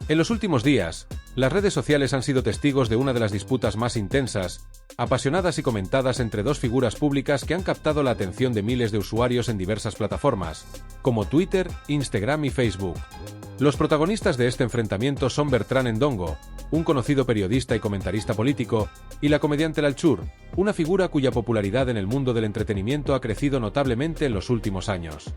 En los últimos días, las redes sociales han sido testigos de una de las disputas más intensas, apasionadas y comentadas entre dos figuras públicas que han captado la atención de miles de usuarios en diversas plataformas, como Twitter, Instagram y Facebook. Los protagonistas de este enfrentamiento son Bertrán Endongo, un conocido periodista y comentarista político, y la comediante Lal Chur, una figura cuya popularidad en el mundo del entretenimiento ha crecido notablemente en los últimos años.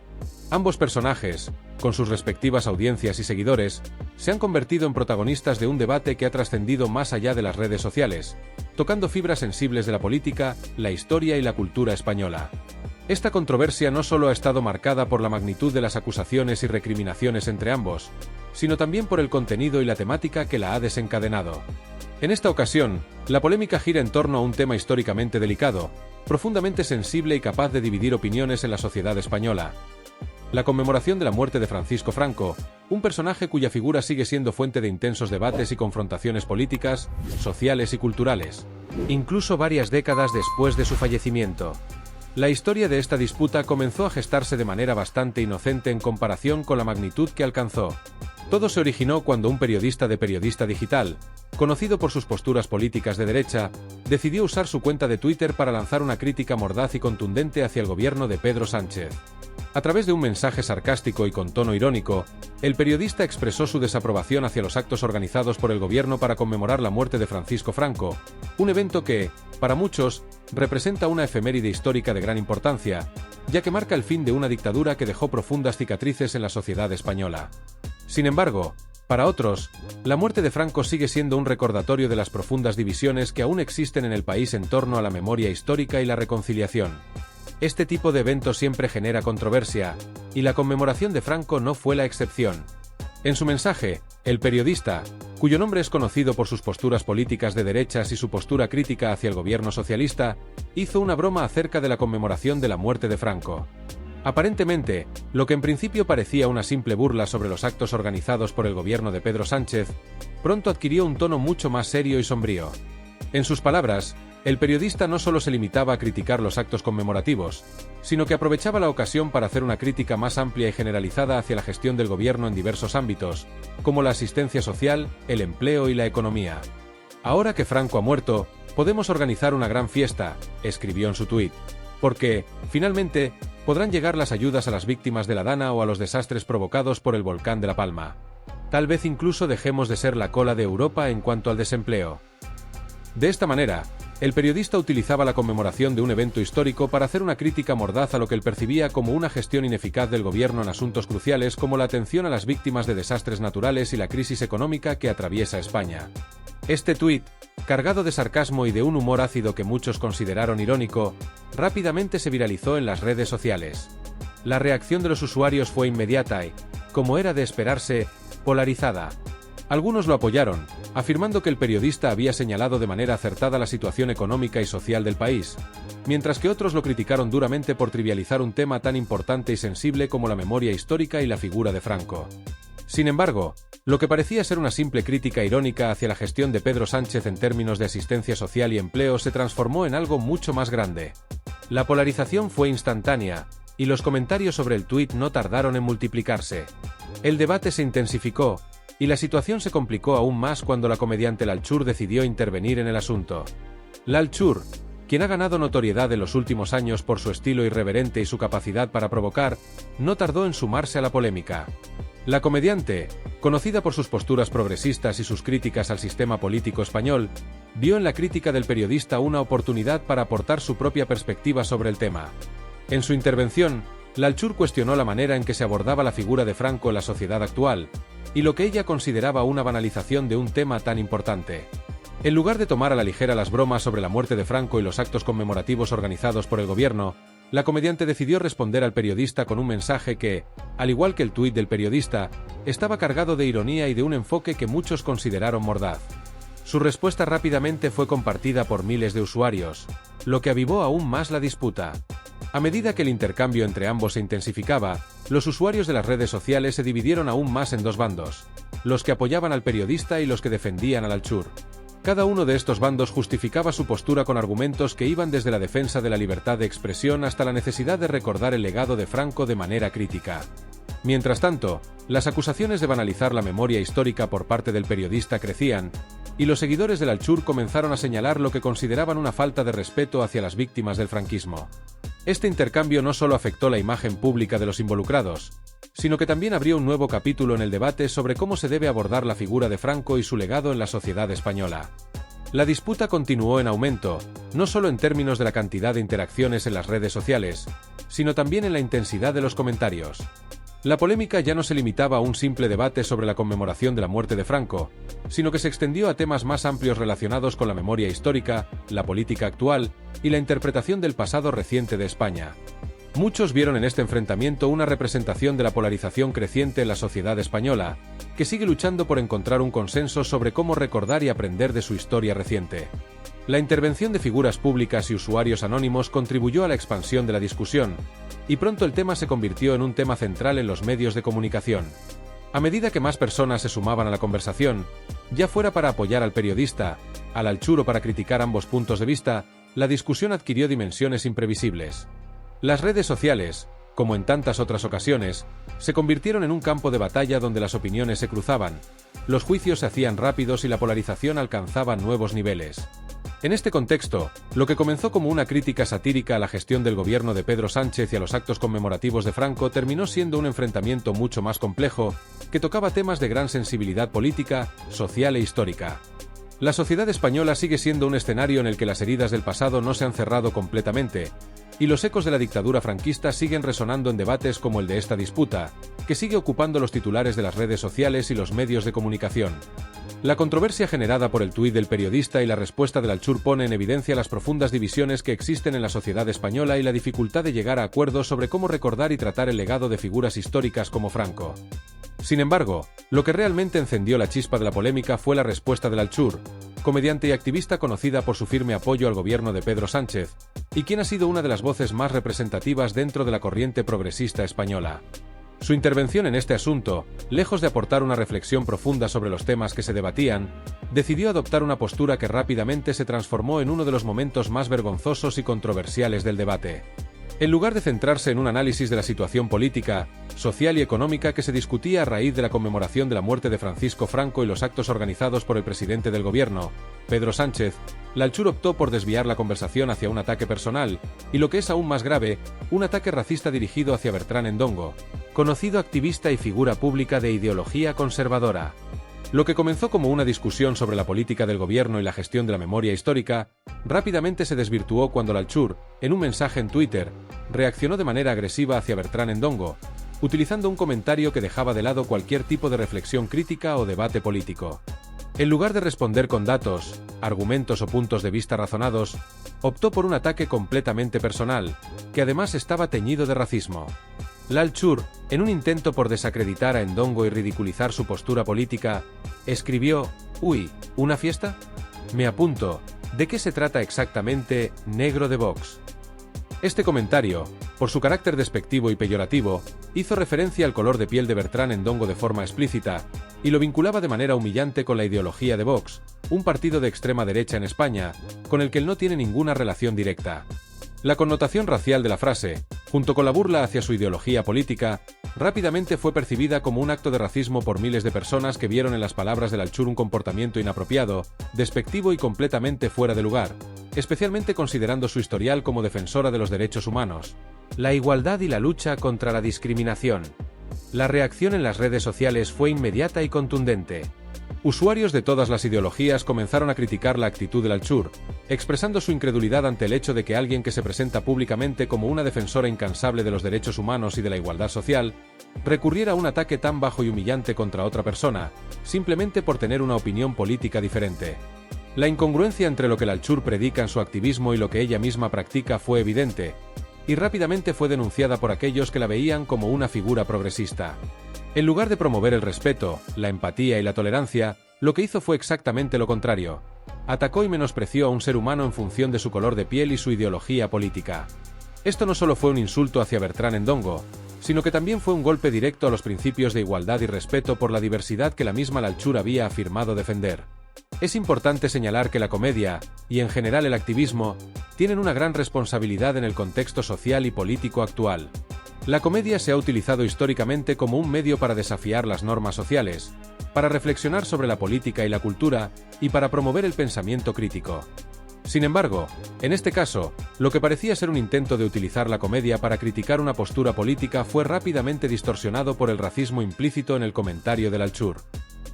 Ambos personajes, con sus respectivas audiencias y seguidores, se han convertido en protagonistas de un debate que ha trascendido más allá de las redes sociales, tocando fibras sensibles de la política, la historia y la cultura española. Esta controversia no solo ha estado marcada por la magnitud de las acusaciones y recriminaciones entre ambos, sino también por el contenido y la temática que la ha desencadenado. En esta ocasión, la polémica gira en torno a un tema históricamente delicado, profundamente sensible y capaz de dividir opiniones en la sociedad española: la conmemoración de la muerte de Francisco Franco, un personaje cuya figura sigue siendo fuente de intensos debates y confrontaciones políticas, sociales y culturales, incluso varias décadas después de su fallecimiento. La historia de esta disputa comenzó a gestarse de manera bastante inocente en comparación con la magnitud que alcanzó. Todo se originó cuando un periodista de Periodista Digital, conocido por sus posturas políticas de derecha, decidió usar su cuenta de Twitter para lanzar una crítica mordaz y contundente hacia el gobierno de Pedro Sánchez. A través de un mensaje sarcástico y con tono irónico, el periodista expresó su desaprobación hacia los actos organizados por el gobierno para conmemorar la muerte de Francisco Franco, un evento que, para muchos, representa una efeméride histórica de gran importancia, ya que marca el fin de una dictadura que dejó profundas cicatrices en la sociedad española. Sin embargo, para otros, la muerte de Franco sigue siendo un recordatorio de las profundas divisiones que aún existen en el país en torno a la memoria histórica y la reconciliación. Este tipo de evento siempre genera controversia, y la conmemoración de Franco no fue la excepción. En su mensaje, el periodista, cuyo nombre es conocido por sus posturas políticas de derechas y su postura crítica hacia el gobierno socialista, hizo una broma acerca de la conmemoración de la muerte de Franco. Aparentemente, lo que en principio parecía una simple burla sobre los actos organizados por el gobierno de Pedro Sánchez, pronto adquirió un tono mucho más serio y sombrío. En sus palabras, el periodista no solo se limitaba a criticar los actos conmemorativos, sino que aprovechaba la ocasión para hacer una crítica más amplia y generalizada hacia la gestión del gobierno en diversos ámbitos, como la asistencia social, el empleo y la economía. Ahora que Franco ha muerto, podemos organizar una gran fiesta, escribió en su tuit, porque, finalmente, podrán llegar las ayudas a las víctimas de la Dana o a los desastres provocados por el volcán de La Palma. Tal vez incluso dejemos de ser la cola de Europa en cuanto al desempleo. De esta manera, el periodista utilizaba la conmemoración de un evento histórico para hacer una crítica mordaz a lo que él percibía como una gestión ineficaz del gobierno en asuntos cruciales como la atención a las víctimas de desastres naturales y la crisis económica que atraviesa España. Este tuit, cargado de sarcasmo y de un humor ácido que muchos consideraron irónico, rápidamente se viralizó en las redes sociales. La reacción de los usuarios fue inmediata y, como era de esperarse, polarizada. Algunos lo apoyaron, afirmando que el periodista había señalado de manera acertada la situación económica y social del país, mientras que otros lo criticaron duramente por trivializar un tema tan importante y sensible como la memoria histórica y la figura de Franco. Sin embargo, lo que parecía ser una simple crítica irónica hacia la gestión de Pedro Sánchez en términos de asistencia social y empleo se transformó en algo mucho más grande. La polarización fue instantánea, y los comentarios sobre el tuit no tardaron en multiplicarse. El debate se intensificó, y la situación se complicó aún más cuando la comediante Lal Chur decidió intervenir en el asunto. Lal Chur, quien ha ganado notoriedad en los últimos años por su estilo irreverente y su capacidad para provocar, no tardó en sumarse a la polémica. La comediante, conocida por sus posturas progresistas y sus críticas al sistema político español, vio en la crítica del periodista una oportunidad para aportar su propia perspectiva sobre el tema. En su intervención, Lal Chur cuestionó la manera en que se abordaba la figura de Franco en la sociedad actual, y lo que ella consideraba una banalización de un tema tan importante. En lugar de tomar a la ligera las bromas sobre la muerte de Franco y los actos conmemorativos organizados por el gobierno, la comediante decidió responder al periodista con un mensaje que, al igual que el tuit del periodista, estaba cargado de ironía y de un enfoque que muchos consideraron mordaz. Su respuesta rápidamente fue compartida por miles de usuarios, lo que avivó aún más la disputa. A medida que el intercambio entre ambos se intensificaba, los usuarios de las redes sociales se dividieron aún más en dos bandos: los que apoyaban al periodista y los que defendían a Lal Chur. Cada uno de estos bandos justificaba su postura con argumentos que iban desde la defensa de la libertad de expresión hasta la necesidad de recordar el legado de Franco de manera crítica. Mientras tanto, las acusaciones de banalizar la memoria histórica por parte del periodista crecían, y los seguidores del Alchur comenzaron a señalar lo que consideraban una falta de respeto hacia las víctimas del franquismo. Este intercambio no solo afectó la imagen pública de los involucrados, sino que también abrió un nuevo capítulo en el debate sobre cómo se debe abordar la figura de Franco y su legado en la sociedad española. La disputa continuó en aumento, no solo en términos de la cantidad de interacciones en las redes sociales, sino también en la intensidad de los comentarios. La polémica ya no se limitaba a un simple debate sobre la conmemoración de la muerte de Franco, sino que se extendió a temas más amplios relacionados con la memoria histórica, la política actual y la interpretación del pasado reciente de España. Muchos vieron en este enfrentamiento una representación de la polarización creciente en la sociedad española, que sigue luchando por encontrar un consenso sobre cómo recordar y aprender de su historia reciente. La intervención de figuras públicas y usuarios anónimos contribuyó a la expansión de la discusión, y pronto el tema se convirtió en un tema central en los medios de comunicación. A medida que más personas se sumaban a la conversación, ya fuera para apoyar al periodista, al Alchur o para criticar ambos puntos de vista, la discusión adquirió dimensiones imprevisibles. Las redes sociales, como en tantas otras ocasiones, se convirtieron en un campo de batalla donde las opiniones se cruzaban, los juicios se hacían rápidos y la polarización alcanzaba nuevos niveles. En este contexto, lo que comenzó como una crítica satírica a la gestión del gobierno de Pedro Sánchez y a los actos conmemorativos de Franco terminó siendo un enfrentamiento mucho más complejo, que tocaba temas de gran sensibilidad política, social e histórica. La sociedad española sigue siendo un escenario en el que las heridas del pasado no se han cerrado completamente, y los ecos de la dictadura franquista siguen resonando en debates como el de esta disputa, que sigue ocupando los titulares de las redes sociales y los medios de comunicación. La controversia generada por el tuit del periodista y la respuesta del Alchur pone en evidencia las profundas divisiones que existen en la sociedad española y la dificultad de llegar a acuerdos sobre cómo recordar y tratar el legado de figuras históricas como Franco. Sin embargo, lo que realmente encendió la chispa de la polémica fue la respuesta del Alchur, comediante y activista conocida por su firme apoyo al gobierno de Pedro Sánchez, y quien ha sido una de las voces más representativas dentro de la corriente progresista española. Su intervención en este asunto, lejos de aportar una reflexión profunda sobre los temas que se debatían, decidió adoptar una postura que rápidamente se transformó en uno de los momentos más vergonzosos y controversiales del debate. En lugar de centrarse en un análisis de la situación política, social y económica que se discutía a raíz de la conmemoración de la muerte de Francisco Franco y los actos organizados por el presidente del gobierno, Pedro Sánchez, el Alchur optó por desviar la conversación hacia un ataque personal, y lo que es aún más grave, un ataque racista dirigido hacia Bertrán Endongo, conocido activista y figura pública de ideología conservadora. Lo que comenzó como una discusión sobre la política del gobierno y la gestión de la memoria histórica, rápidamente se desvirtuó cuando el Alchur, en un mensaje en Twitter, reaccionó de manera agresiva hacia Bertrán Endongo, utilizando un comentario que dejaba de lado cualquier tipo de reflexión crítica o debate político. En lugar de responder con datos, argumentos o puntos de vista razonados, optó por un ataque completamente personal, que además estaba teñido de racismo. El Alchur, en un intento por desacreditar a Endongo y ridiculizar su postura política, escribió: «Uy, ¿una fiesta? Me apunto. ¿De qué se trata exactamente, negro de Vox?». Este comentario, por su carácter despectivo y peyorativo, hizo referencia al color de piel de Bertrán Endongo de forma explícita, y lo vinculaba de manera humillante con la ideología de Vox, un partido de extrema derecha en España, con el que él no tiene ninguna relación directa. La connotación racial de la frase, junto con la burla hacia su ideología política, rápidamente fue percibida como un acto de racismo por miles de personas que vieron en las palabras del Alchur un comportamiento inapropiado, despectivo y completamente fuera de lugar, especialmente considerando su historial como defensora de los derechos humanos, la igualdad y la lucha contra la discriminación. La reacción en las redes sociales fue inmediata y contundente. Usuarios de todas las ideologías comenzaron a criticar la actitud del Alchur, expresando su incredulidad ante el hecho de que alguien que se presenta públicamente como una defensora incansable de los derechos humanos y de la igualdad social, recurriera a un ataque tan bajo y humillante contra otra persona, simplemente por tener una opinión política diferente. La incongruencia entre lo que el Alchur predica en su activismo y lo que ella misma practica fue evidente, y rápidamente fue denunciada por aquellos que la veían como una figura progresista. En lugar de promover el respeto, la empatía y la tolerancia, lo que hizo fue exactamente lo contrario. Atacó y menospreció a un ser humano en función de su color de piel y su ideología política. Esto no solo fue un insulto hacia Bertrán Endongo, sino que también fue un golpe directo a los principios de igualdad y respeto por la diversidad que la misma Alchur había afirmado defender. Es importante señalar que la comedia, y en general el activismo, tienen una gran responsabilidad en el contexto social y político actual. La comedia se ha utilizado históricamente como un medio para desafiar las normas sociales, para reflexionar sobre la política y la cultura, y para promover el pensamiento crítico. Sin embargo, en este caso, lo que parecía ser un intento de utilizar la comedia para criticar una postura política fue rápidamente distorsionado por el racismo implícito en el comentario del Alchur.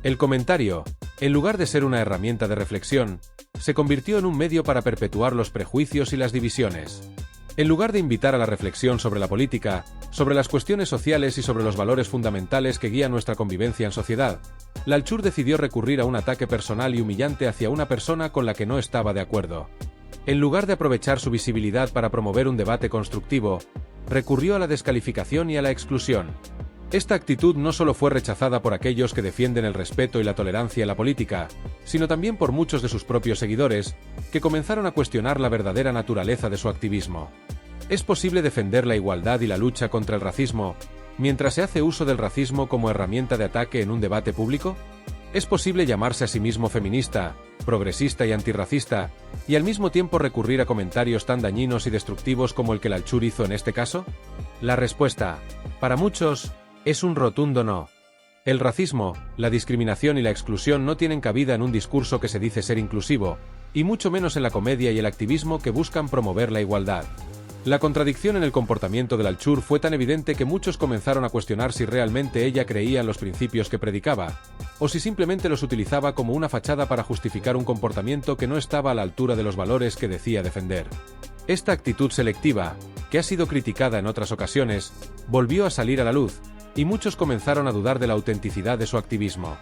El comentario, en lugar de ser una herramienta de reflexión, se convirtió en un medio para perpetuar los prejuicios y las divisiones. En lugar de invitar a la reflexión sobre la política, sobre las cuestiones sociales y sobre los valores fundamentales que guían nuestra convivencia en sociedad, Lalchur decidió recurrir a un ataque personal y humillante hacia una persona con la que no estaba de acuerdo. En lugar de aprovechar su visibilidad para promover un debate constructivo, recurrió a la descalificación y a la exclusión. Esta actitud no solo fue rechazada por aquellos que defienden el respeto y la tolerancia en la política, sino también por muchos de sus propios seguidores, que comenzaron a cuestionar la verdadera naturaleza de su activismo. ¿Es posible defender la igualdad y la lucha contra el racismo, mientras se hace uso del racismo como herramienta de ataque en un debate público? ¿Es posible llamarse a sí mismo feminista, progresista y antirracista, y al mismo tiempo recurrir a comentarios tan dañinos y destructivos como el que Lalchur hizo en este caso? La respuesta, para muchos, es un rotundo no. El racismo, la discriminación y la exclusión no tienen cabida en un discurso que se dice ser inclusivo, y mucho menos en la comedia y el activismo que buscan promover la igualdad. La contradicción en el comportamiento de Lalchur fue tan evidente que muchos comenzaron a cuestionar si realmente ella creía en los principios que predicaba, o si simplemente los utilizaba como una fachada para justificar un comportamiento que no estaba a la altura de los valores que decía defender. Esta actitud selectiva, que ha sido criticada en otras ocasiones, volvió a salir a la luz, y muchos comenzaron a dudar de la autenticidad de su activismo.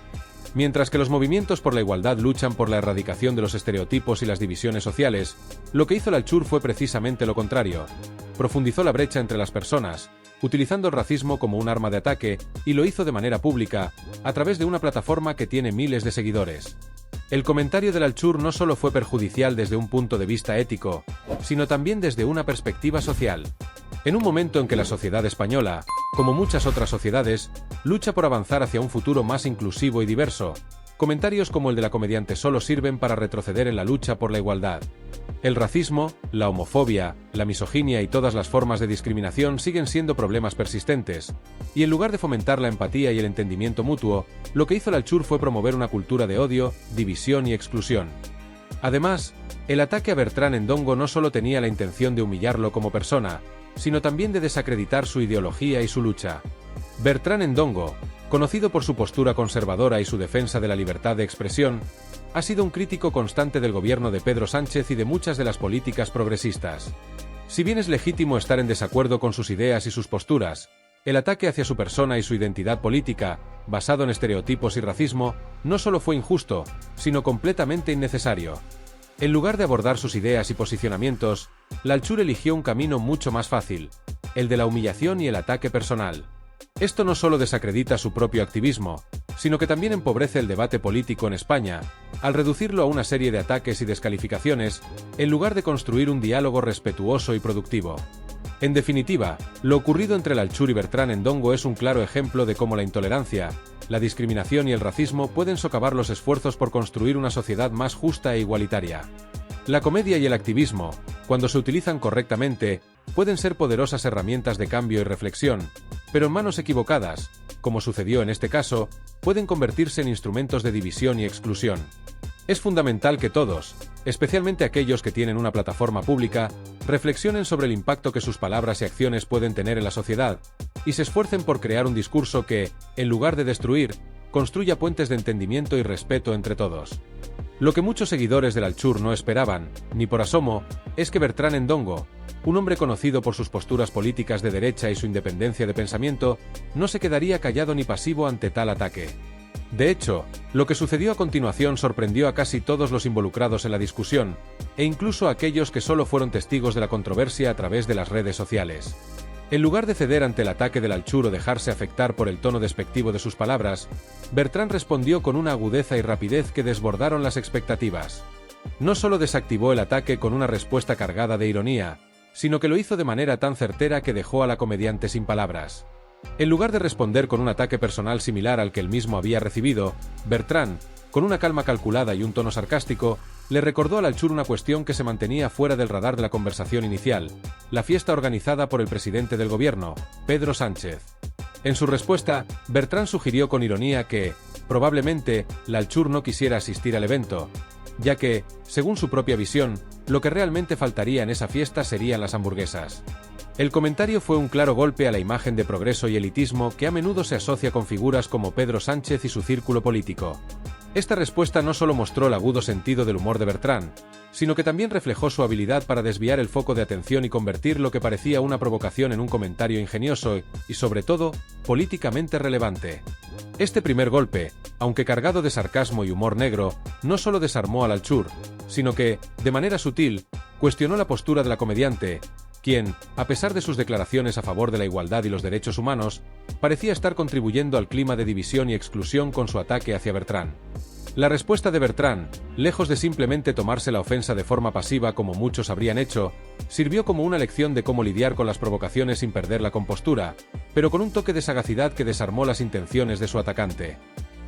Mientras que los movimientos por la igualdad luchan por la erradicación de los estereotipos y las divisiones sociales, lo que hizo Lalchur fue precisamente lo contrario. Profundizó la brecha entre las personas, utilizando el racismo como un arma de ataque, y lo hizo de manera pública, a través de una plataforma que tiene miles de seguidores. El comentario de Lalchur no solo fue perjudicial desde un punto de vista ético, sino también desde una perspectiva social. En un momento en que la sociedad española, como muchas otras sociedades, lucha por avanzar hacia un futuro más inclusivo y diverso, comentarios como el de la comediante solo sirven para retroceder en la lucha por la igualdad. El racismo, la homofobia, la misoginia y todas las formas de discriminación siguen siendo problemas persistentes, y en lugar de fomentar la empatía y el entendimiento mutuo, lo que hizo Lalchur fue promover una cultura de odio, división y exclusión. Además, el ataque a Bertrán Endongo no solo tenía la intención de humillarlo como persona, sino también de desacreditar su ideología y su lucha. Bertrán Endongo, conocido por su postura conservadora y su defensa de la libertad de expresión, ha sido un crítico constante del gobierno de Pedro Sánchez y de muchas de las políticas progresistas. Si bien es legítimo estar en desacuerdo con sus ideas y sus posturas, el ataque hacia su persona y su identidad política, basado en estereotipos y racismo, no solo fue injusto, sino completamente innecesario. En lugar de abordar sus ideas y posicionamientos, Lalchur eligió un camino mucho más fácil, el de la humillación y el ataque personal. Esto no solo desacredita su propio activismo, sino que también empobrece el debate político en España, al reducirlo a una serie de ataques y descalificaciones, en lugar de construir un diálogo respetuoso y productivo. En definitiva, lo ocurrido entre Lalchur y Bertrán Endongo es un claro ejemplo de cómo la intolerancia, la discriminación y el racismo pueden socavar los esfuerzos por construir una sociedad más justa e igualitaria. La comedia y el activismo, cuando se utilizan correctamente, pueden ser poderosas herramientas de cambio y reflexión, pero en manos equivocadas, como sucedió en este caso, pueden convertirse en instrumentos de división y exclusión. Es fundamental que todos, especialmente aquellos que tienen una plataforma pública, reflexionen sobre el impacto que sus palabras y acciones pueden tener en la sociedad, y se esfuercen por crear un discurso que, en lugar de destruir, construya puentes de entendimiento y respeto entre todos. Lo que muchos seguidores del Lalchur no esperaban, ni por asomo, es que Bertrán Endongo, un hombre conocido por sus posturas políticas de derecha y su independencia de pensamiento, no se quedaría callado ni pasivo ante tal ataque. De hecho, lo que sucedió a continuación sorprendió a casi todos los involucrados en la discusión, e incluso a aquellos que solo fueron testigos de la controversia a través de las redes sociales. En lugar de ceder ante el ataque del Lalchur o dejarse afectar por el tono despectivo de sus palabras, Bertrán respondió con una agudeza y rapidez que desbordaron las expectativas. No solo desactivó el ataque con una respuesta cargada de ironía, sino que lo hizo de manera tan certera que dejó a la comediante sin palabras. En lugar de responder con un ataque personal similar al que él mismo había recibido, Bertrán, con una calma calculada y un tono sarcástico, le recordó al Alchur una cuestión que se mantenía fuera del radar de la conversación inicial: la fiesta organizada por el presidente del gobierno, Pedro Sánchez. En su respuesta, Bertran sugirió con ironía que, probablemente, la Alchur no quisiera asistir al evento, ya que, según su propia visión, lo que realmente faltaría en esa fiesta serían las hamburguesas. El comentario fue un claro golpe a la imagen de progreso y elitismo que a menudo se asocia con figuras como Pedro Sánchez y su círculo político. Esta respuesta no solo mostró el agudo sentido del humor de Bertran, sino que también reflejó su habilidad para desviar el foco de atención y convertir lo que parecía una provocación en un comentario ingenioso y, sobre todo, políticamente relevante. Este primer golpe, aunque cargado de sarcasmo y humor negro, no solo desarmó al Alchur, sino que, de manera sutil, cuestionó la postura de la comediante, quien, a pesar de sus declaraciones a favor de la igualdad y los derechos humanos, parecía estar contribuyendo al clima de división y exclusión con su ataque hacia Bertran. La respuesta de Bertran, lejos de simplemente tomarse la ofensa de forma pasiva como muchos habrían hecho, sirvió como una lección de cómo lidiar con las provocaciones sin perder la compostura, pero con un toque de sagacidad que desarmó las intenciones de su atacante.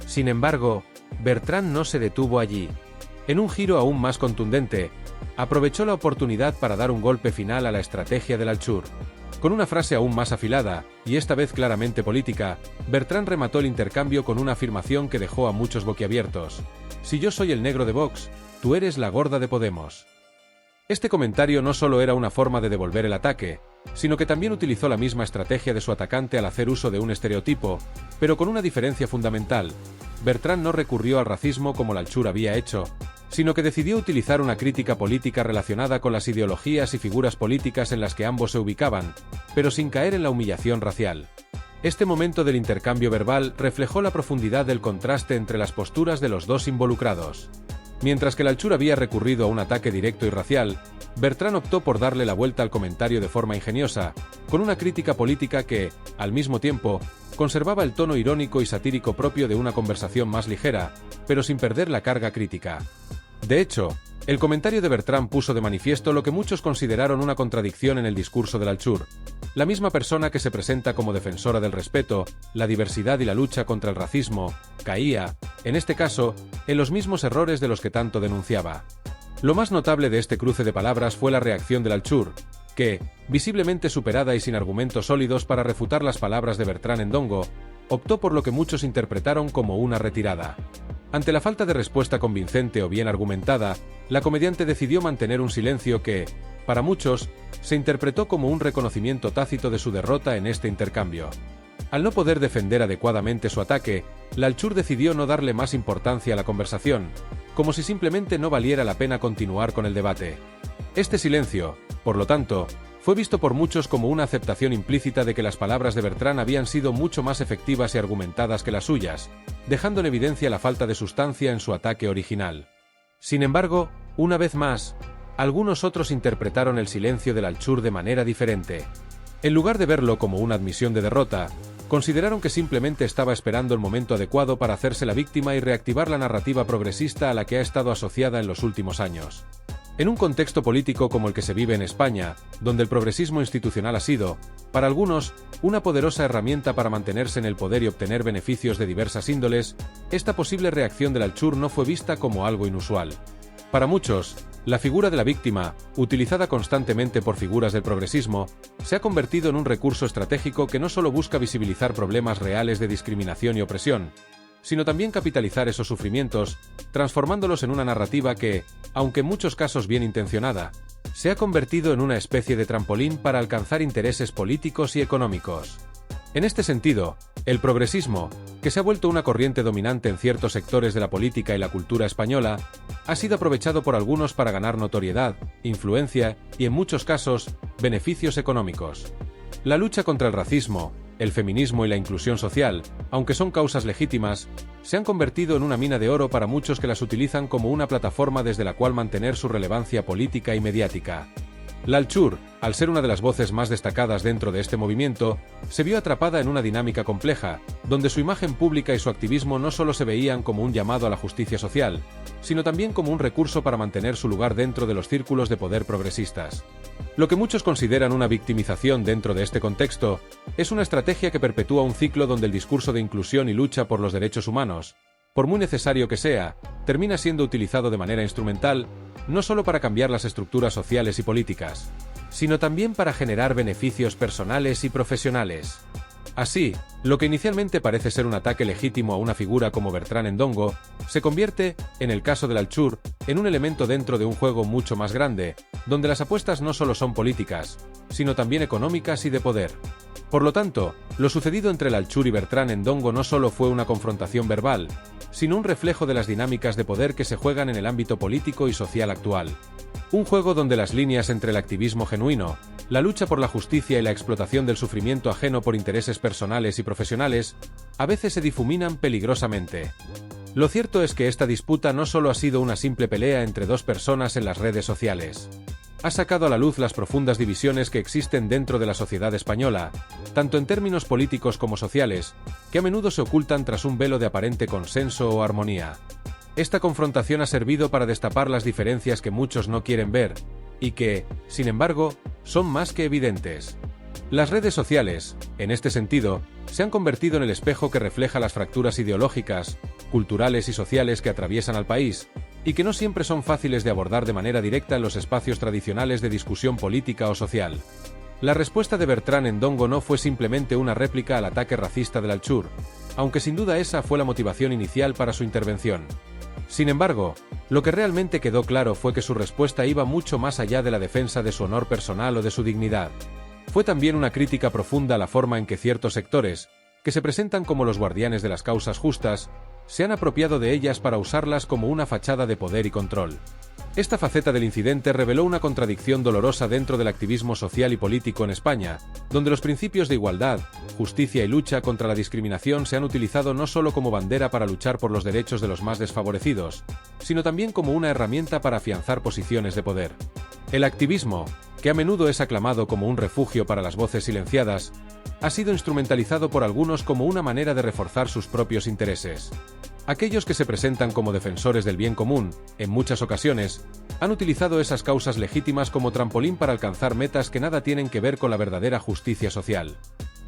Sin embargo, Bertran no se detuvo allí. En un giro aún más contundente, aprovechó la oportunidad para dar un golpe final a la estrategia del Alchur. Con una frase aún más afilada, y esta vez claramente política, Bertran remató el intercambio con una afirmación que dejó a muchos boquiabiertos: «Si yo soy el negro de Vox, tú eres la gorda de Podemos». Este comentario no solo era una forma de devolver el ataque, sino que también utilizó la misma estrategia de su atacante al hacer uso de un estereotipo, pero con una diferencia fundamental. Bertran no recurrió al racismo como el Alchur había hecho, sino que decidió utilizar una crítica política relacionada con las ideologías y figuras políticas en las que ambos se ubicaban, pero sin caer en la humillación racial. Este momento del intercambio verbal reflejó la profundidad del contraste entre las posturas de los dos involucrados. Mientras que el Alchur había recurrido a un ataque directo y racial, Bertran optó por darle la vuelta al comentario de forma ingeniosa, con una crítica política que, al mismo tiempo, conservaba el tono irónico y satírico propio de una conversación más ligera, pero sin perder la carga crítica. De hecho, el comentario de Bertran puso de manifiesto lo que muchos consideraron una contradicción en el discurso del Alchur. La misma persona que se presenta como defensora del respeto, la diversidad y la lucha contra el racismo, caía, en este caso, en los mismos errores de los que tanto denunciaba. Lo más notable de este cruce de palabras fue la reacción del Alchur, que, visiblemente superada y sin argumentos sólidos para refutar las palabras de Bertran Ndongo, optó por lo que muchos interpretaron como una retirada. Ante la falta de respuesta convincente o bien argumentada, la comediante decidió mantener un silencio que, para muchos, se interpretó como un reconocimiento tácito de su derrota en este intercambio. Al no poder defender adecuadamente su ataque, la Alchur decidió no darle más importancia a la conversación, como si simplemente no valiera la pena continuar con el debate. Este silencio, por lo tanto, fue visto por muchos como una aceptación implícita de que las palabras de Bertran habían sido mucho más efectivas y argumentadas que las suyas, dejando en evidencia la falta de sustancia en su ataque original. Sin embargo, una vez más, algunos otros interpretaron el silencio del Alchur de manera diferente. En lugar de verlo como una admisión de derrota, consideraron que simplemente estaba esperando el momento adecuado para hacerse la víctima y reactivar la narrativa progresista a la que ha estado asociada en los últimos años. En un contexto político como el que se vive en España, donde el progresismo institucional ha sido, para algunos, una poderosa herramienta para mantenerse en el poder y obtener beneficios de diversas índoles, esta posible reacción del Alchur no fue vista como algo inusual. Para muchos, la figura de la víctima, utilizada constantemente por figuras del progresismo, se ha convertido en un recurso estratégico que no solo busca visibilizar problemas reales de discriminación y opresión, sino también capitalizar esos sufrimientos, transformándolos en una narrativa que, aunque en muchos casos bien intencionada, se ha convertido en una especie de trampolín para alcanzar intereses políticos y económicos. En este sentido, el progresismo, que se ha vuelto una corriente dominante en ciertos sectores de la política y la cultura española, ha sido aprovechado por algunos para ganar notoriedad, influencia y, en muchos casos, beneficios económicos. La lucha contra el racismo, el feminismo y la inclusión social, aunque son causas legítimas, se han convertido en una mina de oro para muchos que las utilizan como una plataforma desde la cual mantener su relevancia política y mediática. La Alchur, al ser una de las voces más destacadas dentro de este movimiento, se vio atrapada en una dinámica compleja, donde su imagen pública y su activismo no solo se veían como un llamado a la justicia social, sino también como un recurso para mantener su lugar dentro de los círculos de poder progresistas. Lo que muchos consideran una victimización dentro de este contexto, es una estrategia que perpetúa un ciclo donde el discurso de inclusión y lucha por los derechos humanos, por muy necesario que sea, termina siendo utilizado de manera instrumental, no solo para cambiar las estructuras sociales y políticas, sino también para generar beneficios personales y profesionales. Así, lo que inicialmente parece ser un ataque legítimo a una figura como Bertrand Ndongo, se convierte, en el caso del Alchur, en un elemento dentro de un juego mucho más grande, donde las apuestas no solo son políticas, sino también económicas y de poder. Por lo tanto, lo sucedido entre el Alchur y Bertrand Ndongo no solo fue una confrontación verbal, sino un reflejo de las dinámicas de poder que se juegan en el ámbito político y social actual. Un juego donde las líneas entre el activismo genuino, la lucha por la justicia y la explotación del sufrimiento ajeno por intereses personales y profesionales, a veces se difuminan peligrosamente. Lo cierto es que esta disputa no solo ha sido una simple pelea entre dos personas en las redes sociales. Ha sacado a la luz las profundas divisiones que existen dentro de la sociedad española, tanto en términos políticos como sociales, que a menudo se ocultan tras un velo de aparente consenso o armonía. Esta confrontación ha servido para destapar las diferencias que muchos no quieren ver, y que, sin embargo, son más que evidentes. Las redes sociales, en este sentido, se han convertido en el espejo que refleja las fracturas ideológicas, culturales y sociales que atraviesan al país, y que no siempre son fáciles de abordar de manera directa en los espacios tradicionales de discusión política o social. La respuesta de Bertrand Ndongo no fue simplemente una réplica al ataque racista del Alchur, aunque sin duda esa fue la motivación inicial para su intervención. Sin embargo, lo que realmente quedó claro fue que su respuesta iba mucho más allá de la defensa de su honor personal o de su dignidad. Fue también una crítica profunda a la forma en que ciertos sectores, que se presentan como los guardianes de las causas justas, se han apropiado de ellas para usarlas como una fachada de poder y control. Esta faceta del incidente reveló una contradicción dolorosa dentro del activismo social y político en España, donde los principios de igualdad, justicia y lucha contra la discriminación se han utilizado no solo como bandera para luchar por los derechos de los más desfavorecidos, sino también como una herramienta para afianzar posiciones de poder. El activismo, que a menudo es aclamado como un refugio para las voces silenciadas, ha sido instrumentalizado por algunos como una manera de reforzar sus propios intereses. Aquellos que se presentan como defensores del bien común, en muchas ocasiones, han utilizado esas causas legítimas como trampolín para alcanzar metas que nada tienen que ver con la verdadera justicia social.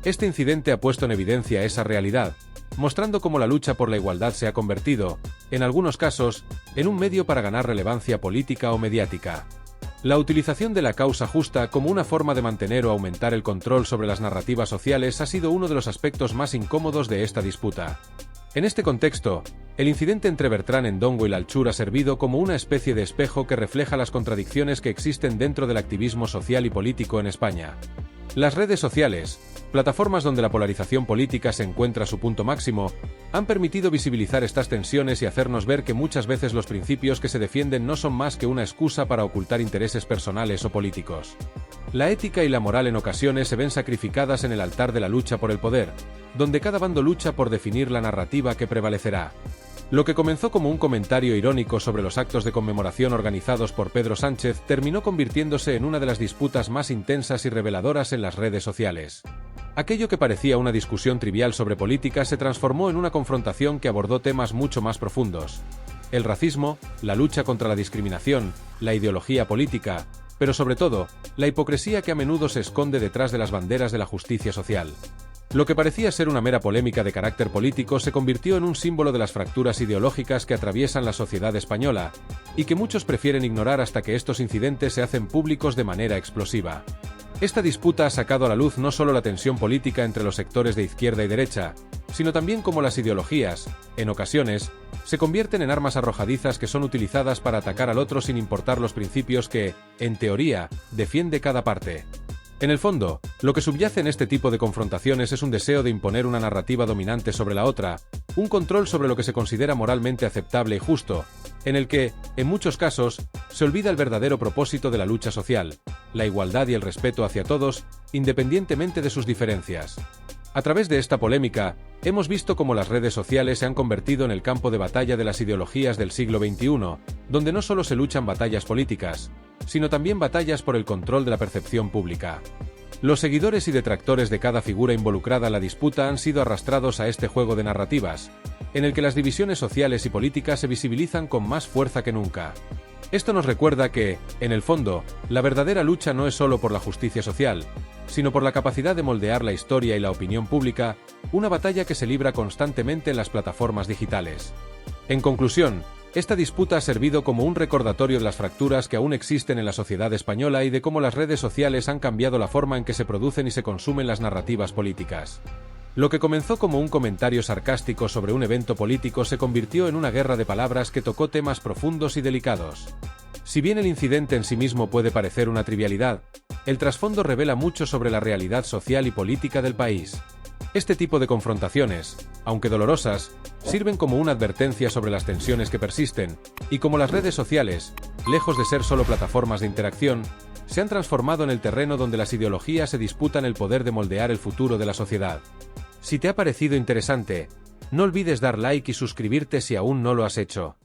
Este incidente ha puesto en evidencia esa realidad, mostrando cómo la lucha por la igualdad se ha convertido, en algunos casos, en un medio para ganar relevancia política o mediática. La utilización de la causa justa como una forma de mantener o aumentar el control sobre las narrativas sociales ha sido uno de los aspectos más incómodos de esta disputa. En este contexto, el incidente entre Bertrand Ndongo y el Alchur ha servido como una especie de espejo que refleja las contradicciones que existen dentro del activismo social y político en España. Las redes sociales, plataformas donde la polarización política se encuentra a su punto máximo, han permitido visibilizar estas tensiones y hacernos ver que muchas veces los principios que se defienden no son más que una excusa para ocultar intereses personales o políticos. La ética y la moral en ocasiones se ven sacrificadas en el altar de la lucha por el poder, donde cada bando lucha por definir la narrativa que prevalecerá. Lo que comenzó como un comentario irónico sobre los actos de conmemoración organizados por Pedro Sánchez terminó convirtiéndose en una de las disputas más intensas y reveladoras en las redes sociales. Aquello que parecía una discusión trivial sobre política se transformó en una confrontación que abordó temas mucho más profundos: el racismo, la lucha contra la discriminación, la ideología política, pero sobre todo, la hipocresía que a menudo se esconde detrás de las banderas de la justicia social. Lo que parecía ser una mera polémica de carácter político se convirtió en un símbolo de las fracturas ideológicas que atraviesan la sociedad española, y que muchos prefieren ignorar hasta que estos incidentes se hacen públicos de manera explosiva. Esta disputa ha sacado a la luz no solo la tensión política entre los sectores de izquierda y derecha, sino también cómo las ideologías, en ocasiones, se convierten en armas arrojadizas que son utilizadas para atacar al otro sin importar los principios que, en teoría, defiende cada parte. En el fondo, lo que subyace en este tipo de confrontaciones es un deseo de imponer una narrativa dominante sobre la otra, un control sobre lo que se considera moralmente aceptable y justo, en el que, en muchos casos, se olvida el verdadero propósito de la lucha social, la igualdad y el respeto hacia todos, independientemente de sus diferencias. A través de esta polémica, hemos visto cómo las redes sociales se han convertido en el campo de batalla de las ideologías del siglo XXI, donde no solo se luchan batallas políticas, sino también batallas por el control de la percepción pública. Los seguidores y detractores de cada figura involucrada en la disputa han sido arrastrados a este juego de narrativas, en el que las divisiones sociales y políticas se visibilizan con más fuerza que nunca. Esto nos recuerda que, en el fondo, la verdadera lucha no es solo por la justicia social, sino por la capacidad de moldear la historia y la opinión pública, una batalla que se libra constantemente en las plataformas digitales. En conclusión, esta disputa ha servido como un recordatorio de las fracturas que aún existen en la sociedad española y de cómo las redes sociales han cambiado la forma en que se producen y se consumen las narrativas políticas. Lo que comenzó como un comentario sarcástico sobre un evento político se convirtió en una guerra de palabras que tocó temas profundos y delicados. Si bien el incidente en sí mismo puede parecer una trivialidad, el trasfondo revela mucho sobre la realidad social y política del país. Este tipo de confrontaciones, aunque dolorosas, sirven como una advertencia sobre las tensiones que persisten, y como las redes sociales, lejos de ser solo plataformas de interacción, se han transformado en el terreno donde las ideologías se disputan el poder de moldear el futuro de la sociedad. Si te ha parecido interesante, no olvides dar like y suscribirte si aún no lo has hecho.